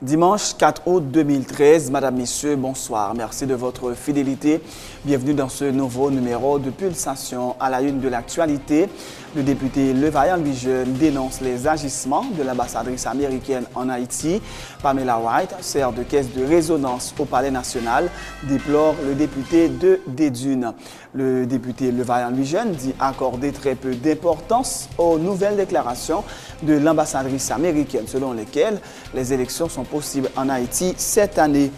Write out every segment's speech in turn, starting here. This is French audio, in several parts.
Dimanche 4 août 2013, Madame, Messieurs, bonsoir. Merci de votre fidélité. Bienvenue dans ce nouveau numéro de Pulsation à la une de l'actualité. Le député Levaillant Louis Jeune dénonce les agissements de l'ambassadrice américaine en Haïti. Pamela Wright sert de caisse de résonance au Palais national, déplore le député de Dédune. Le député Levaillant Louis Jeune dit accorder très peu d'importance aux nouvelles déclarations de l'ambassadrice américaine, selon lesquelles les élections sont possibles en Haïti cette année.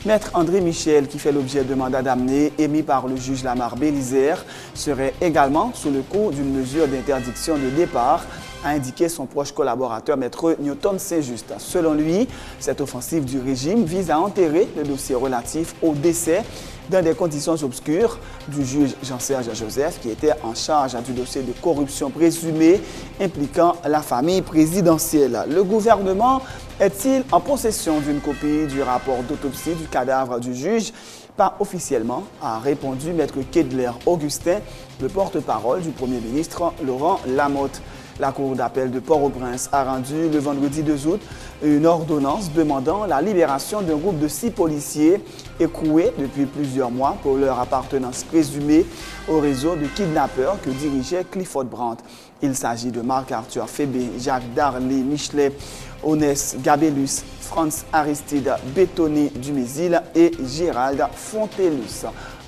Maître André Michel, qui fait l'objet de mandat d'amener émis par le juge Lamar Bélisaire, serait également sous le coup d'une mesure d'interdiction de départ, a indiqué son proche collaborateur, Maître Newton Saint-Just. Selon lui, cette offensive du régime vise à enterrer le dossier relatif au décès dans des conditions obscures du juge Jean-Serge Joseph, qui était en charge du dossier de corruption présumée impliquant la famille présidentielle. Le gouvernement est-il en possession d'une copie du rapport d'autopsie du cadavre du juge? Pas officiellement, a répondu Maître Kedler Augustin, le porte-parole du Premier ministre Laurent Lamotte. La Cour d'appel de Port-au-Prince a rendu le vendredi 2 août une ordonnance demandant la libération d'un groupe de 6 policiers écroués depuis plusieurs mois pour leur appartenance présumée au réseau de kidnappeurs que dirigeait Clifford Brandt. Il s'agit de Marc-Arthur Fébé, Jacques Darley, Michelet, Onès Gabellus, Franz Aristide Bétonné Dumézil et Gérald Fontelus.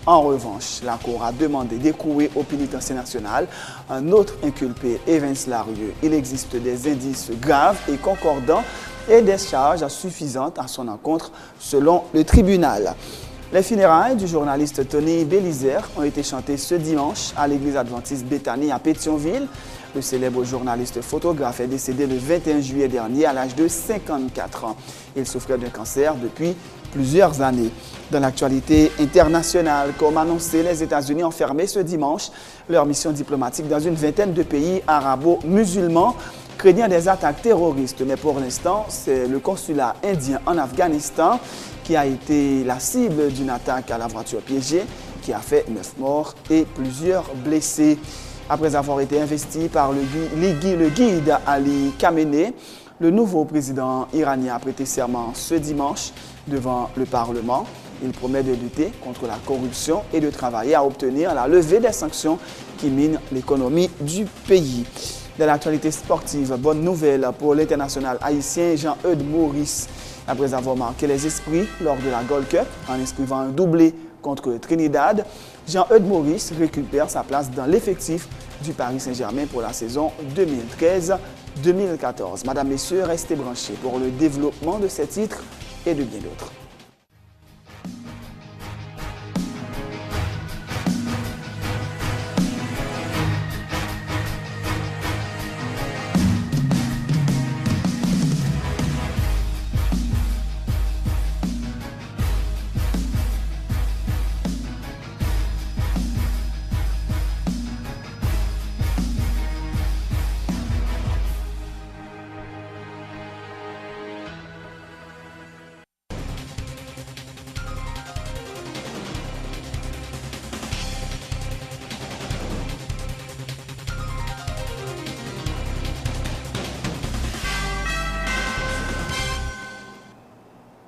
En revanche, la Cour a demandé d'écrouer au pénitencier national un autre inculpé, Evans Larieux. Il existe des indices graves et concordants et des charges suffisantes à son encontre selon le tribunal. Les funérailles du journaliste Tony Bélisaire ont été chantées ce dimanche à l'église adventiste Béthanie à Pétionville. Le célèbre journaliste photographe est décédé le 21 juillet dernier à l'âge de 54 ans. Il souffrait d'un cancer depuis plusieurs années. Dans l'actualité internationale, comme annoncé, les États-Unis ont fermé ce dimanche leur mission diplomatique dans une vingtaine de pays arabo-musulmans, craignant des attaques terroristes. Mais pour l'instant, c'est le consulat indien en Afghanistan qui a été la cible d'une attaque à la voiture piégée qui a fait 9 morts et plusieurs blessés. Après avoir été investi par le guide Ali Khamenei, le nouveau président iranien a prêté serment ce dimanche devant le Parlement. Il promet de lutter contre la corruption et de travailler à obtenir la levée des sanctions qui minent l'économie du pays. Dans l'actualité sportive, bonne nouvelle pour l'international haïtien Jean-Eudes Maurice. Après avoir marqué les esprits lors de la Gold Cup en inscrivant un doublé contre le Trinidad, Jean-Eudes Maurice récupère sa place dans l'effectif du Paris Saint-Germain pour la saison 2013-2014. Madame, Messieurs, restez branchés pour le développement de ces titres et de bien d'autres.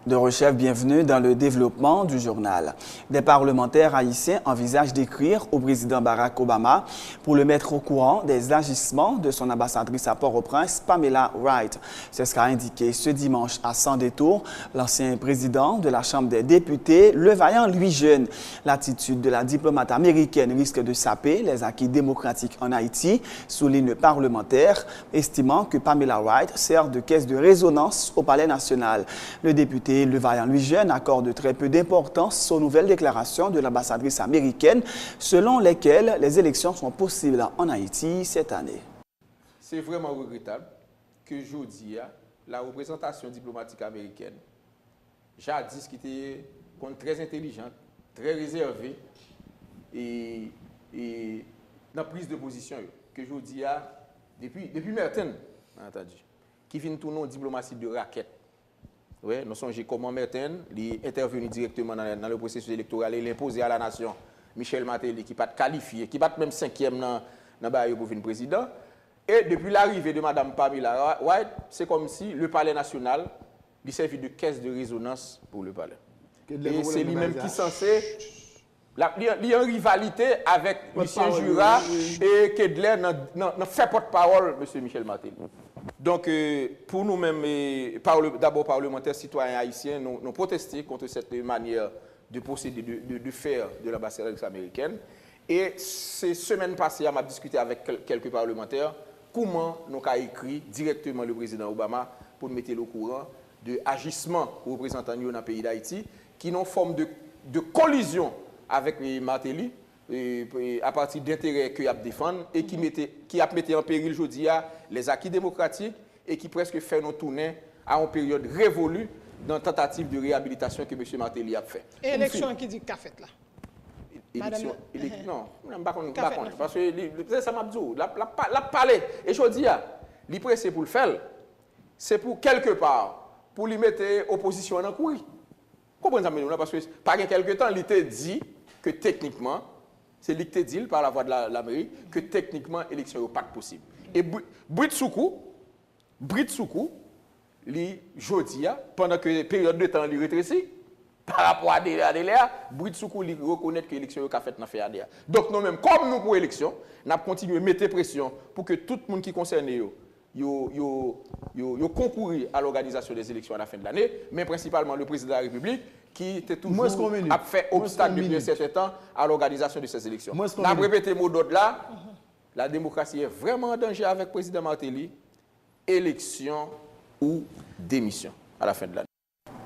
De Rechef, bienvenue dans le développement du journal. Des parlementaires haïtiens envisagent d'écrire au président Barack Obama pour le mettre au courant des agissements de son ambassadrice à Port-au-Prince, Pamela Wright. C'est ce qu'a indiqué ce dimanche à Sans Détour l'ancien président de la Chambre des députés, Levaillant Louis Jeune. L'attitude de la diplomate américaine risque de saper les acquis démocratiques en Haïti, souligne le parlementaire, estimant que Pamela Wright sert de caisse de résonance au Palais national. Le député Levaillant Louis Jeune accorde très peu d'importance aux nouvelles déclarations de l'ambassadrice américaine selon lesquelles les élections sont possibles en Haïti cette année. C'est vraiment regrettable que aujourd'hui, la représentation diplomatique américaine, jadis qui était très intelligente, très réservée et dans la prise de position, que aujourd'hui, depuis Merton, qui vient tourner en diplomatie de raquette. Oui, nous sommes comment Merton, il est intervenu directement dans le processus électoral et l'imposer à la nation Michel Martelly, qui pas qualifié, qui pas même 5e dans le pour venir président. Et depuis l'arrivée de Mme Pamela Wright, c'est comme si le palais national il servi de caisse de résonance pour le palais. Et c'est lui-même qui est censé... Il y a une rivalité avec Lucien Jura et Kedler dans fait porte-parole, M. Michel Martelly. Donc, pour nous-mêmes, d'abord parlementaires citoyens haïtiens, nous protestons contre cette manière de procéder, de faire de l'ambassadeur américaine. Et ces semaines passées, on a discuté avec quelques parlementaires comment nous avons écrit directement le président Obama pour nous mettre au courant de agissements représentants dans le pays d'Haïti qui ont forme de collision avec Martelly à partir d'intérêts qu'il a défendre et qui a mis en péril aujourd'hui les acquis démocratiques et qui presque fait nous tourner à une période révolue dans la tentative de réhabilitation que M. Martelly a fait. Et l'élection qui dit qu'a fait là? Élection, non, parce que ça m'a dit, la parler. Et je dis, il pressé pour le faire, c'est pour quelque part, pour lui mettre opposition en couille. Comprenez ça, parce que par quelque temps, il t'a dit que techniquement, c'est lui qui t'a dit par la voix de l'Amérique, que techniquement, l'élection n'est pas possible. Et Britsoukou, lui, jodi, pendant que la période de temps lui rétrécit, par rapport à Adélia, Britsoukou lui reconnaît que l'élection est faite dans le FEADEA. Donc nous-mêmes, comme nous pour l'élection, nous avons continué à mettre pression pour que tout le monde qui est concerné concourt à l'organisation des élections à la fin de l'année, mais principalement le président de la République qui était toujours a fait obstacle depuis un certain temps à l'organisation de ces élections. On a répété le mot d'ordre là, la démocratie est vraiment en danger avec le président Martelly, élection ou démission à la fin de l'année.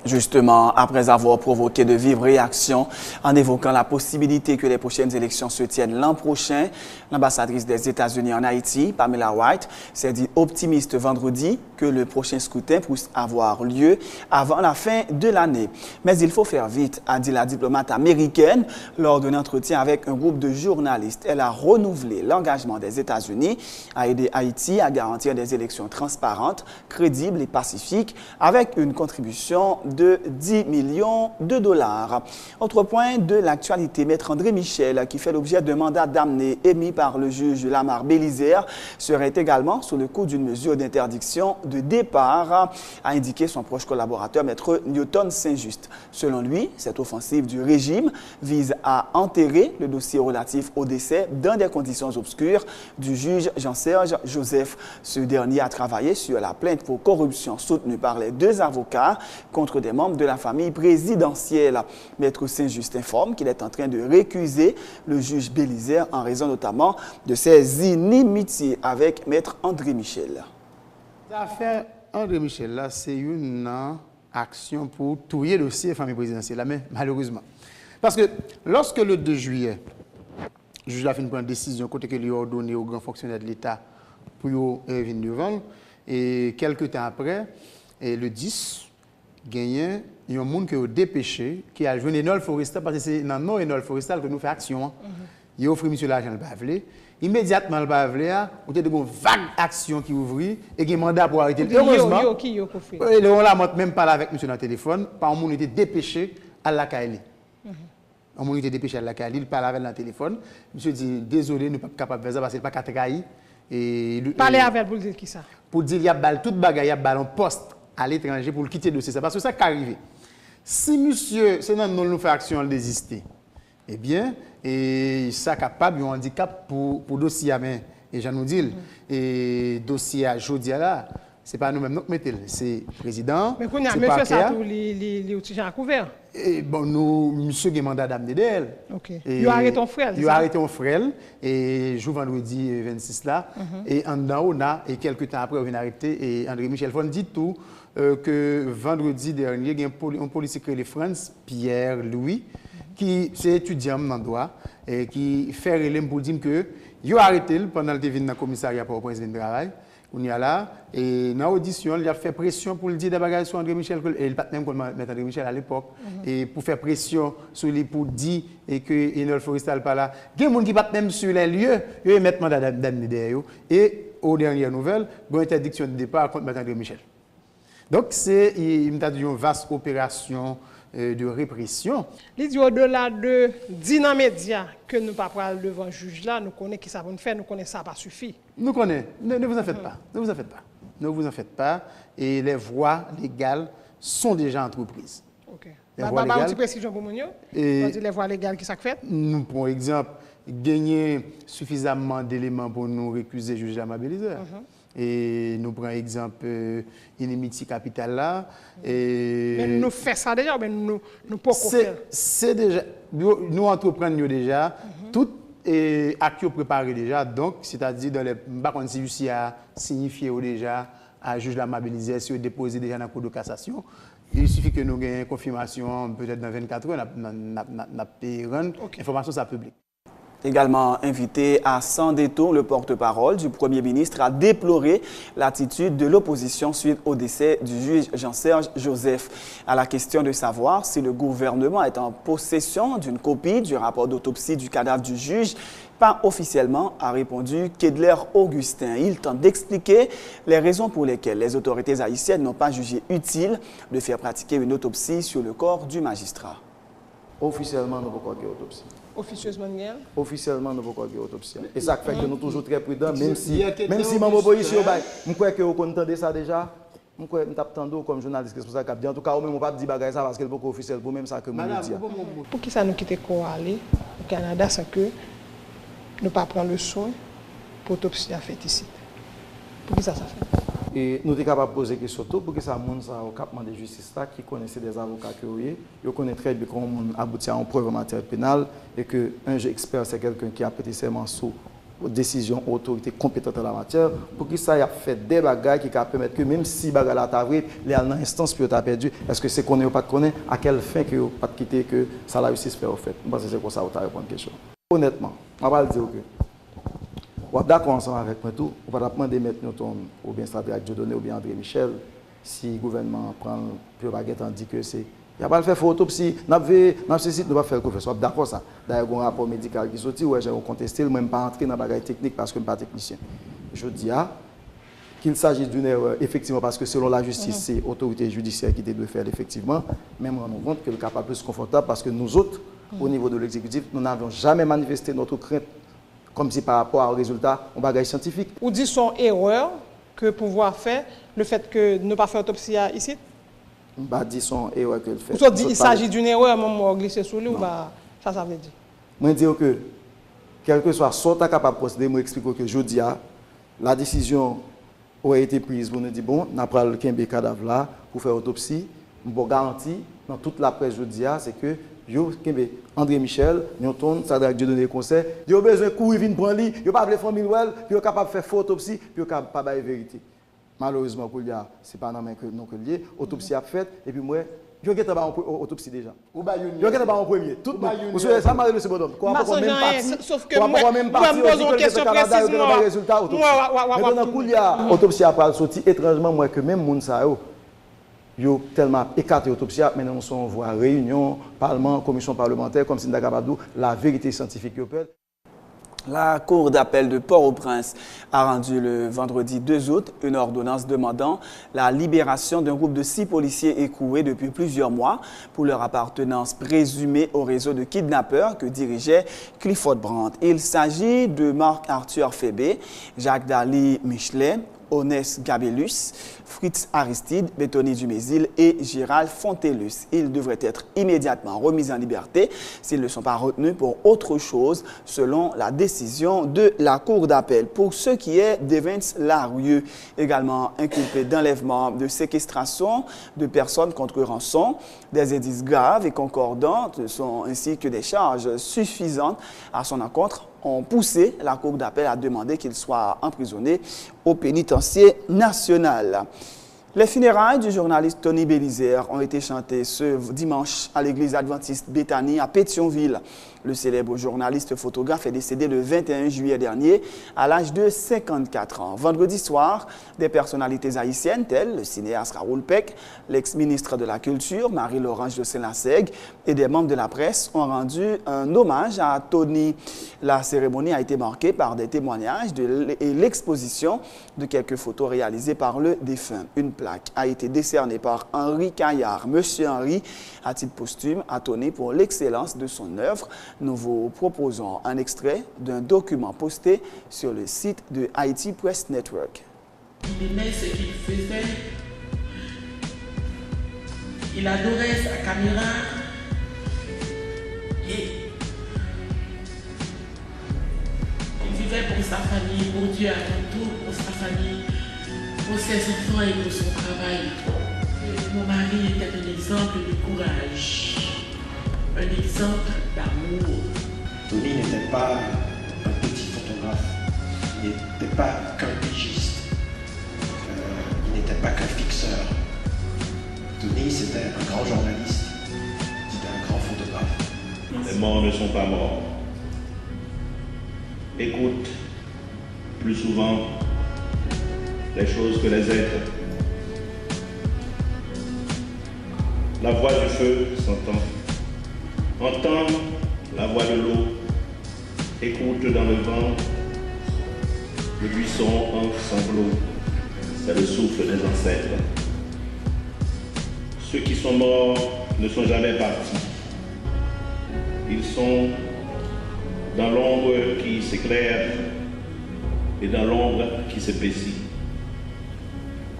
Justement, après avoir provoqué de vives réactions en évoquant la possibilité que les prochaines élections se tiennent l'an prochain, l'ambassadrice des États-Unis en Haïti, Pamela White, s'est dit optimiste vendredi que le prochain scrutin puisse avoir lieu avant la fin de l'année. Mais il faut faire vite, a dit la diplomate américaine lors d'un entretien avec un groupe de journalistes. Elle a renouvelé l'engagement des États-Unis à aider Haïti à garantir des élections transparentes, crédibles et pacifiques avec une contribution de 10 millions de dollars. Autre point de l'actualité, Maître André Michel, qui fait l'objet d'un mandat d'amener émis par le juge Lamar Bélisaire, serait également sous le coup d'une mesure d'interdiction de départ, a indiqué son proche collaborateur, Maître Newton Saint-Just. Selon lui, cette offensive du régime vise à enterrer le dossier relatif au décès dans des conditions obscures du juge Jean-Serge Joseph. Ce dernier a travaillé sur la plainte pour corruption soutenue par les deux avocats contre des membres de la famille présidentielle. Maître Saint-Just informe qu'il est en train de récuser le juge Bélisaire en raison notamment de ses inimitiés avec Maître André Michel. L'affaire André Michel, là, c'est une action pour touiller le dossier de la famille présidentielle, mais malheureusement. Parce que lorsque le 2 juillet, le juge a fait une décision côté qu'il a ordonné aux grands fonctionnaires de l'État pour venir devant, et quelques temps après, et le 10, il y a un monde qui a dépêché, qui a joué Enol Forestal, parce que c'est dans nos Enol Forestal que nous faisons action. Il a offert M. l'argent le Bavlé. Immédiatement, le Bavlé, il y a une vague action qui ouvre et il y a un mandat pour arrêter. Heureusement, on l'a même parlé avec M. dans le téléphone, par un monde qui était dépêché à la Kaili. Un monde qui était dépêché à la Kaili, il parle avec le téléphone. M. dit désolé, nous ne sommes pas capables de faire ça parce qu'il n'est pas qu'à trahir. Parlez avec pour dire qui ça? Pour dire qu'il y a toute bagaille, il y a un poste à l'étranger pour le quitter le dossier. Parce que ça qui est arrivé. Si monsieur, c'est dans nous fait action, le désister, eh bien, et ça capable un handicap pour dossier à main. Et j'en nous dis, et dossier à Jodia là, c'est pas nous-mêmes qui mettons, c'est le président. Mais qu'on a monsieur ça pour les outils à couvert. Et bon, nous, monsieur a mandat d'amener d'elle. OK. Il a arrêté ton frère. Il a arrêté ton frère et jour vendredi 26 là. Et en dedans, on a, et quelques temps après, on vient arrêter. Et André Michel Fon dit tout que vendredi dernier, il y a un policier qui est France, Pierre Louis, qui est étudiant dans le droit et qui fait relais pour dire que il a arrêté pendant le dévin dans le commissariat pour le point de travail. On y a là, et dans l'audition, il a fait pression pour le dire des bagages sur André Michel, et il n'a pas même qu'on mettre André Michel à l'époque, et pour faire pression sur lui pour dire que Enol Forestal pas là. Il y a des gens qui battent même sur les lieux, ils mettent mandat d'amener derrière. Et aux dernières nouvelles, il y a une interdiction de départ contre André Michel. Donc, c'est une vaste opération de répression. Au-delà de dîner média que nous ne pas prendre devant le juge là, nous connaissons qui ça va nous faire, nous connaissons ça pas suffit. Nous connaissons. Ne vous en faites pas. Ne vous en faites pas. Ne vous en faites pas. Et les voies légales sont déjà entreprises. OK. Les voies Une légales. petite précision pour nous. Et- Les voies légales qui ça fait. Nous, pour exemple, gagner suffisamment d'éléments pour nous récuser juge amabiliseur. Et nous prenons exemple Inimity Capital là. Et Mais nous faisons ça déjà, mais nous ne pouvons pas faire. c'est déjà, nous entreprenons déjà, tout est acte préparé déjà. Donc, c'est-à-dire, dans les, par contre, si justice a signifié déjà à juge l'amabiliseur, si on déposé déjà dans la cour de cassation, il suffit que nous ayons une confirmation peut-être dans 24 heures, nous avons l'information ça publique. Également invité à sans détour, le porte-parole du Premier ministre a déploré l'attitude de l'opposition suite au décès du juge Jean-Serge Joseph. À la question de savoir si le gouvernement est en possession d'une copie du rapport d'autopsie du cadavre du juge, pas officiellement, a répondu Kedler Augustin. Il tente d'expliquer les raisons pour lesquelles les autorités haïtiennes n'ont pas jugé utile de faire pratiquer une autopsie sur le corps du magistrat. Officiellement, nous ne pouvons pas faire autopsie. Officieusement, Niel. Officiellement, nous ne pouvons pas faire autopsie. Et ça fait que nous sommes toujours très prudents, même si maman ici, je crois que vous entendez ça déjà. Je crois que nous attendons comme journaliste responsable. En tout cas, on ne peut pas dire ça parce que c'est officiel pour même ça que nous disons. Pour qui ça nous quitte quoi aller au Canada sans que ne pas prendre le soin pour l'autopsie à faire ici? Pour qui ça fait? Et nous sommes capables de poser des questions pour que ça monte au capement de justice là, qui connaissait des avocats qui ils connaissent très bien comment on aboutit à une preuve en matière pénale et qu'un juge expert, c'est quelqu'un qui a prêté serment sous décision autorité compétente en la matière pour que ça ait fait des bagages qui permettent que même si bagages là t'avoué, les en instance puis t'as perdu, est-ce que c'est connaît ou pas connaît, à quelle fin que pas quitter que ça la réussisse faire au fait. Je pense que c'est comme ça que tu as répondu à la question. Honnêtement, on va le dire que on va d'accord ensemble avec moi tout, on va demander mettre Newton ou bien Stratégie Dieudonné ou bien André Michel si le gouvernement prend le baguette dit que c'est il n'y a pas le faire autopsie, nous ne pas faire le professeur. D'accord ça. D'ailleurs, il y a un rapport médical qui sorti, ouais, j'ai contesté, je ne vais pas entrer dans la bagaille technique parce que je ne suis pas technicien. Je dis qu'il s'agit d'une erreur, effectivement, parce que selon la justice, c'est l'autorité judiciaire qui doit faire effectivement, mais on rend compte que le cas n'est pas plus confortable parce que nous autres, au niveau de l'exécutif, nous n'avons jamais manifesté notre crainte comme si par rapport au résultat, on bagaille scientifique. Ou dit son erreur que pouvoir faire, le fait que ne pas faire autopsie ici? Bah, dit son erreur que le fait. Ou dit il s'agit d'une erreur, même glisser sur lui, ou bah, ça veut dire? Moi, je dis que, quel que soit ce que tu es capable de procéder, moi, explique que je dis, la décision aurait été prise pour nous dire, bon, on a pris le cadavre là pour faire autopsie. Je garantis, dans toute la presse, je dis, c'est que André Michel, Newton, ça doit donner des conseils. Il a besoin de courir, venir prendre lui, il n'a pas de famille, il est capable de faire faux autopsie, puis il n'est capable de faire la vérité. Malheureusement, ce n'est pas dans que lié. Autopsie a fait, et puis moi, je vais faire autopsie déjà. Je vais faire en premier. Tout le monde. Ça m'a réussi, bonhomme. Sauf que moi, je me pose une question précisément. Maintenant, l'autopsie a pas sorti étrangement, moi, que même les gens ont tellement écarté l'autopsie, maintenant nous sommes en réunion, parlement, commission parlementaire, comme si nous avons la vérité scientifique. La Cour d'appel de Port-au-Prince a rendu le vendredi 2 août une ordonnance demandant la libération d'un groupe de 6 policiers écroués depuis plusieurs mois pour leur appartenance présumée au réseau de kidnappeurs que dirigeait Clifford Brandt. Il s'agit de Marc-Arthur Fébé, Jacques-Dali Michelet, Onès Gabellus, Fritz Aristide, Bétoni Dumézil et Gérald Fontelus. Ils devraient être immédiatement remis en liberté s'ils ne sont pas retenus pour autre chose, selon la décision de la Cour d'appel. Pour ce qui est d'Evans Larieux, également inculpé d'enlèvement, de séquestration de personnes contre rançon, des indices graves et concordants ainsi que des charges suffisantes à son encontre, ont poussé la Cour d'appel à demander qu'il soit emprisonné au pénitencier national. Les funérailles du journaliste Tony Bélizer ont été chantées ce dimanche à l'église adventiste Béthanie à Pétionville. Le célèbre journaliste photographe est décédé le 21 juillet dernier à l'âge de 54 ans. Vendredi soir, des personnalités haïtiennes telles le cinéaste Raoul Peck, l'ex-ministre de la Culture Marie-Laurence Josselin-Seg et des membres de la presse ont rendu un hommage à Tony. La cérémonie a été marquée par des témoignages et l'exposition de quelques photos réalisées par le défunt. Une plaque a été décernée par Henri Caillard. Monsieur Henri, à titre posthume, à Tony pour l'excellence de son œuvre. Nous vous proposons un extrait d'un document posté sur le site de Haïti Press Network. Il aimait ce qu'il faisait. Il adorait sa caméra et il vivait pour sa famille, pour Dieu avant tout, pour sa famille, pour ses enfants et pour son travail. Mon mari était un exemple de courage, un exemple d'amour. Tony n'était pas un petit photographe, il n'était pas qu'un pigiste, il n'était pas qu'un fixeur. Tony, c'était un grand journaliste, c'était un grand photographe. Les morts ne sont pas morts. Écoute plus souvent les choses que les êtres. La voix du feu s'entend. Entends la voix de l'eau. Écoute dans le vent. Le buisson en sanglots. C'est le souffle des ancêtres. Ceux qui sont morts ne sont jamais partis. Ils sont dans l'ombre qui s'éclaire et dans l'ombre qui s'épaissit.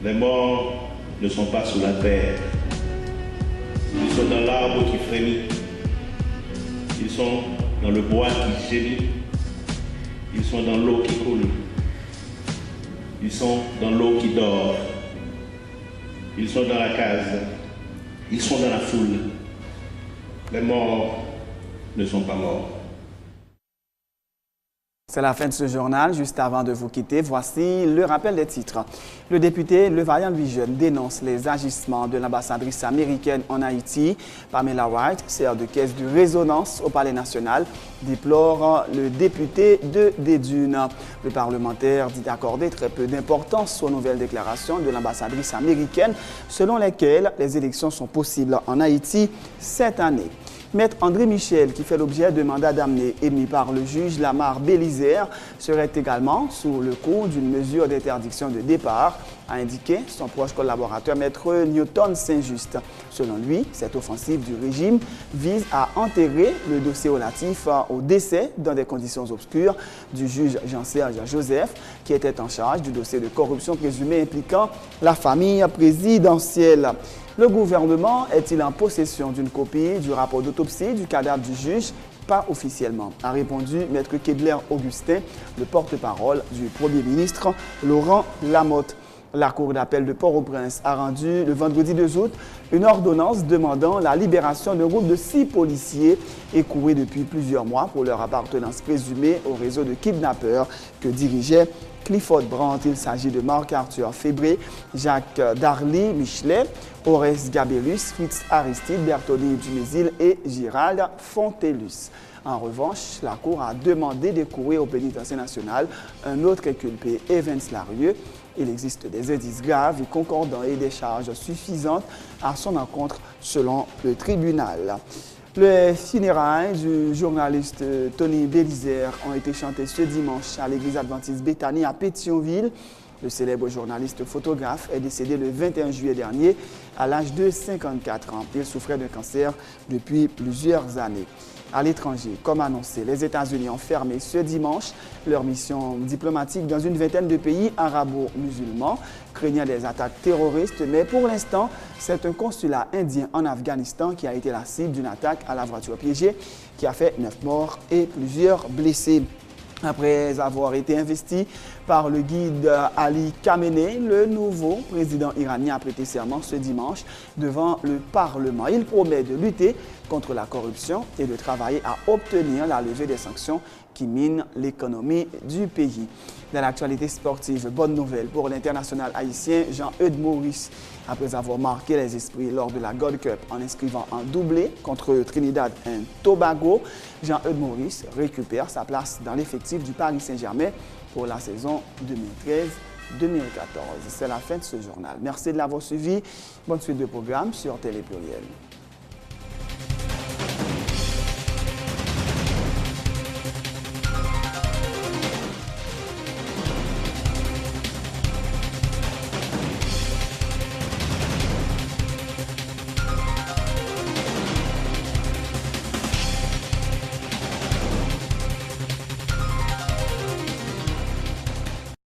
Les morts ne sont pas sous la terre. Ils sont dans l'arbre qui frémit. Ils sont dans le bois qui gémit. Ils sont dans l'eau qui coule. Ils sont dans l'eau qui dort. Ils sont dans la case. Ils sont dans la foule. Les morts ne sont pas morts. C'est la fin de ce journal. Juste avant de vous quitter, voici le rappel des titres. Le député Levaillant Louis Jeune dénonce les agissements de l'ambassadrice américaine en Haïti. Pamela White, sert de caisse de résonance au Palais national, déplore le député de Desdunes. Le parlementaire dit accorder très peu d'importance aux nouvelles déclarations de l'ambassadrice américaine selon lesquelles les élections sont possibles en Haïti cette année. Maître André Michel, qui fait l'objet de mandat d'amener émis par le juge Lamar Bélisaire, serait également sous le coup d'une mesure d'interdiction de départ, a indiqué son proche collaborateur Maître Newton Saint-Just. Selon lui, cette offensive du régime vise à enterrer le dossier relatif au décès dans des conditions obscures du juge Jean-Serge Joseph, qui était en charge du dossier de corruption présumé impliquant la famille présidentielle. Le gouvernement est-il en possession d'une copie du rapport d'autopsie du cadavre du juge? Pas officiellement, a répondu Maître Kedler Augustin, le porte-parole du Premier ministre Laurent Lamotte. La Cour d'appel de Port-au-Prince a rendu le vendredi 2 août une ordonnance demandant la libération d'un groupe de 6 policiers écroués depuis plusieurs mois pour leur appartenance présumée au réseau de kidnappeurs que dirigeait Clifford Brandt. Il s'agit de Marc-Arthur Fébré, Jacques Darly Michelet, Oreste Gabélus, Fritz Aristide, Bertoni Dumézil et Gérald Fontellus. En revanche, la Cour a demandé d'écourir au pénitencier national un autre inculpé, Evans Larieux. Il existe des indices graves et concordants et des charges suffisantes à son encontre selon le tribunal. Les funérailles du journaliste Tony Bélisaire ont été chantées ce dimanche à l'église adventiste Béthanie à Pétionville. Le célèbre journaliste photographe est décédé le 21 juillet dernier à l'âge de 54 ans. Il souffrait d'un cancer depuis plusieurs années. À l'étranger, comme annoncé, les États-Unis ont fermé ce dimanche leur mission diplomatique dans une vingtaine de pays arabo-musulmans, craignant des attaques terroristes. Mais pour l'instant, c'est un consulat indien en Afghanistan qui a été la cible d'une attaque à la voiture piégée qui a fait 9 morts et plusieurs blessés. Après avoir été investi par le guide Ali Khamenei, le nouveau président iranien a prêté serment ce dimanche devant le Parlement. Il promet de lutter contre la corruption et de travailler à obtenir la levée des sanctions qui minent l'économie du pays. Dans l'actualité sportive, bonne nouvelle pour l'international haïtien Jean-Eudes Maurice. Après avoir marqué les esprits lors de la Gold Cup en inscrivant un doublé contre Trinidad et Tobago, Jean-Eudes Maurice récupère sa place dans l'effectif du Paris Saint-Germain pour la saison 2013-2014. C'est la fin de ce journal. Merci de l'avoir suivi. Bonne suite de programme sur Télé Pluriel.